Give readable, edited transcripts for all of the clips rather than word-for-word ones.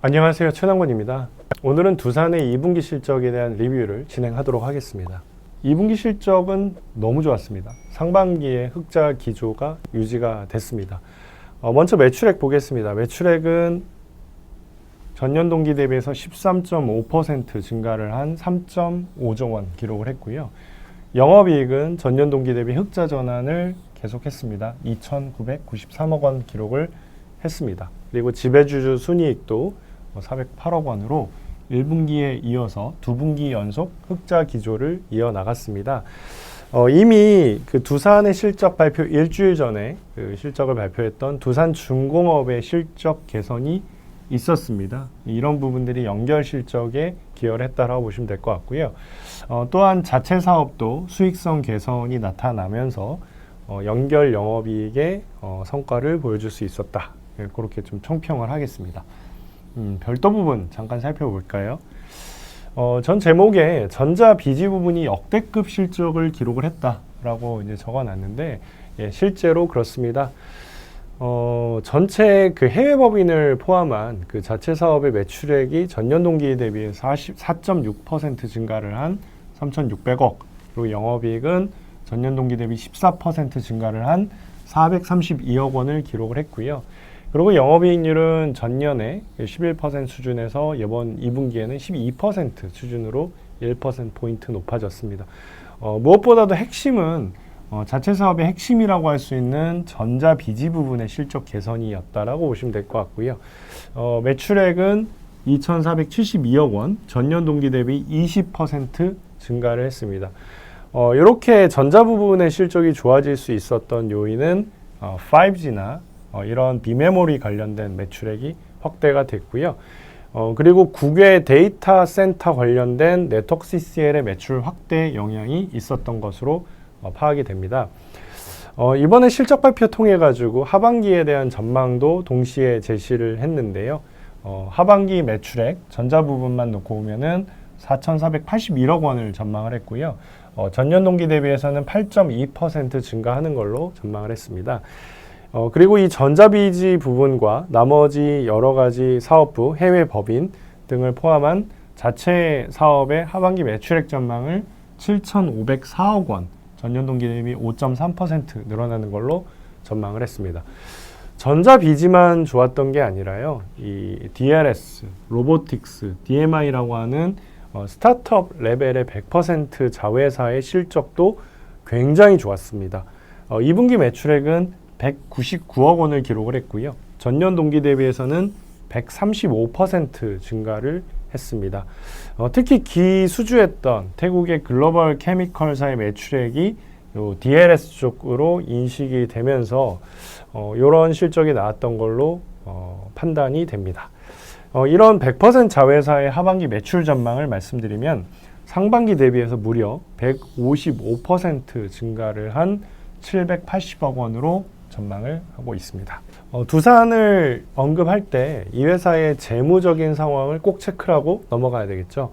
안녕하세요, 최남곤입니다. 오늘은 두산의 2분기 실적에 대한 리뷰를 진행하도록 하겠습니다. 2분기 실적은 너무 좋았습니다. 상반기에 흑자 기조가 유지가 됐습니다. 먼저 매출액 보겠습니다. 매출액은 전년 동기 대비해서 13.5% 증가를 한 3.5조 원 기록을 했고요. 영업이익은 전년 동기 대비 흑자 전환을 계속했습니다. 2,993억 원 기록을 했습니다. 그리고 지배주주 순이익도 408억 원으로 1분기에 이어서 2분기 연속 흑자 기조를 이어나갔습니다. 이미 그 두산의 실적 발표 일주일 전에 그 실적을 발표했던 두산중공업의 실적 개선이 있었습니다. 이런 부분들이 연결 실적에 기여를 했다라고 보시면 될 것 같고요. 또한 자체 사업도 수익성 개선이 나타나면서 연결 영업이익의 성과를 보여줄 수 있었다. 그렇게 좀 총평을 하겠습니다. 별도 부분 잠깐 살펴볼까요? 전 제목에 전자 비지 부분이 역대급 실적을 기록을 했다라고 이제 적어놨는데, 실제로 그렇습니다. 전체 그 해외 법인을 포함한 그 자체 사업의 매출액이 전년 동기에 대비해서 4.6% 증가를 한 3,600억, 그리고 영업이익은 전년 동기 대비 14% 증가를 한 432억 원을 기록을 했고요. 그리고 영업이익률은 전년에 11% 수준에서 이번 2분기에는 12% 수준으로 1%포인트 높아졌습니다. 무엇보다도 핵심은 자체 사업의 핵심이라고 할 수 있는 전자 비지 부분의 실적 개선이었다라고 보시면 될 것 같고요. 매출액은 2,472억 원, 전년 동기 대비 20% 증가를 했습니다. 이렇게 전자 부분의 실적이 좋아질 수 있었던 요인은 5G나 이런 비메모리 관련된 매출액이 확대가 됐고요. 그리고 국외 데이터 센터 관련된 네트워크 CCL의 매출 확대 영향이 있었던 것으로 파악이 됩니다. 이번에 실적 발표 통해 가지고 하반기에 대한 전망도 동시에 제시를 했는데요. 하반기 매출액 전자 부분만 놓고 보면은 4,481억 원을 전망을 했고요. 전년 동기 대비해서는 8.2% 증가하는 걸로 전망을 했습니다. 그리고 이 전자비지 부분과 나머지 여러 가지 사업부, 해외 법인 등을 포함한 자체 사업의 하반기 매출액 전망을 7,504억 원, 전년 동기 대비 5.3% 늘어나는 걸로 전망을 했습니다. 전자비지만 좋았던 게 아니라요. 이 DRS, 로보틱스, DMI라고 하는 스타트업 레벨의 100% 자회사의 실적도 굉장히 좋았습니다. 2분기 매출액은 199억 원을 기록을 했고요. 전년 동기 대비해서는 135% 증가를 했습니다. 특히 기수주했던 태국의 글로벌 케미컬사의 매출액이 DLS 쪽으로 인식이 되면서 이런 실적이 나왔던 걸로 판단이 됩니다. 이런 100% 자회사의 하반기 매출 전망을 말씀드리면 상반기 대비해서 무려 155% 증가를 한 780억 원으로 전망을 하고 있습니다. 두산을 언급할 때 이 회사의 재무적인 상황을 꼭 체크를 하고 넘어가야 되겠죠.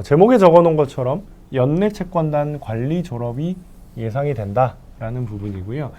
제목에 적어놓은 것처럼 연내 채권단 관리 졸업이 예상이 된다라는 부분이고요.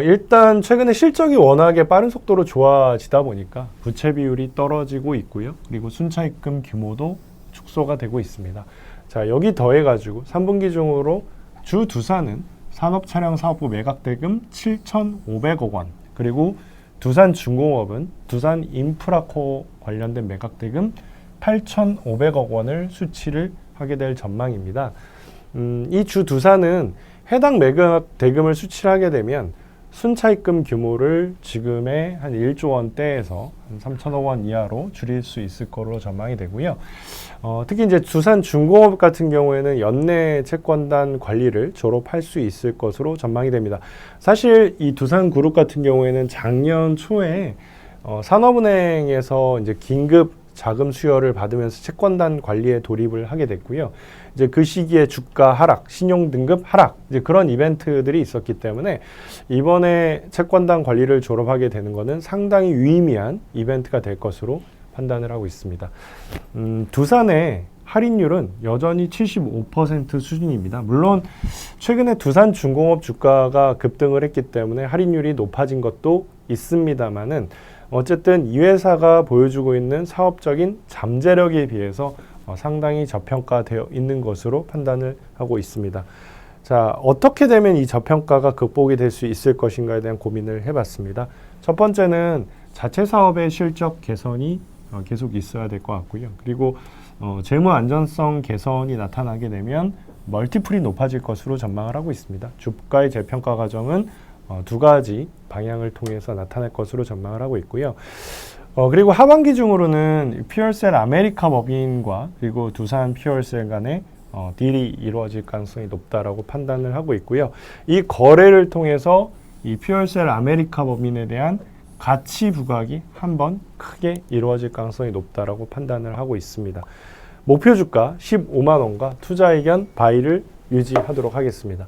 일단 최근에 실적이 워낙에 빠른 속도로 좋아지다 보니까 부채 비율이 떨어지고 있고요. 그리고 순차입금 규모도 축소가 되고 있습니다. 자, 여기 더해가지고 3분기 중으로 주 두산은 산업차량사업부 매각대금 7,500억 원, 그리고 두산중공업은 두산인프라코어 관련된 매각대금 8,500억 원을 수치를 하게 될 전망입니다. 이 주 두산은 해당 매각대금을 수치를 하게 되면 순차입금 규모를 지금의 한 1조 원대에서 한 3천억 원 이하로 줄일 수 있을 거로 전망이 되고요. 특히 이제 두산중공업 같은 경우에는 연내 채권단 관리를 졸업할 수 있을 것으로 전망이 됩니다. 사실 이 두산그룹 같은 경우에는 작년 초에 산업은행에서 이제 긴급 자금 수여를 받으면서 채권단 관리에 돌입을 하게 됐고요. 이제 그 시기에 주가 하락, 신용 등급 하락, 이제 그런 이벤트들이 있었기 때문에 이번에 채권단 관리를 졸업하게 되는 것은 상당히 유의미한 이벤트가 될 것으로 판단을 하고 있습니다. 두산의 할인율은 여전히 75% 수준입니다. 물론 최근에 두산중공업 주가가 급등을 했기 때문에 할인율이 높아진 것도 있습니다만은 어쨌든 이 회사가 보여주고 있는 사업적인 잠재력에 비해서 상당히 저평가되어 있는 것으로 판단을 하고 있습니다. 자, 어떻게 되면 이 저평가가 극복이 될 수 있을 것인가에 대한 고민을 해봤습니다. 첫 번째는 자체 사업의 실적 개선이 계속 있어야 될 것 같고요. 그리고 재무 안전성 개선이 나타나게 되면 멀티플이 높아질 것으로 전망을 하고 있습니다. 주가의 재평가 과정은 두 가지 방향을 통해서 나타날 것으로 전망을 하고 있고요. 그리고 하반기 중으로는 퓨얼셀 아메리카 법인과 그리고 두산 퓨얼셀 간의 딜이 이루어질 가능성이 높다라고 판단을 하고 있고요. 이 거래를 통해서 이 퓨얼셀 아메리카 법인에 대한 가치 부각이 한번 크게 이루어질 가능성이 높다라고 판단을 하고 있습니다. 목표 주가 15만 원과 투자 의견 바이를 유지하도록 하겠습니다.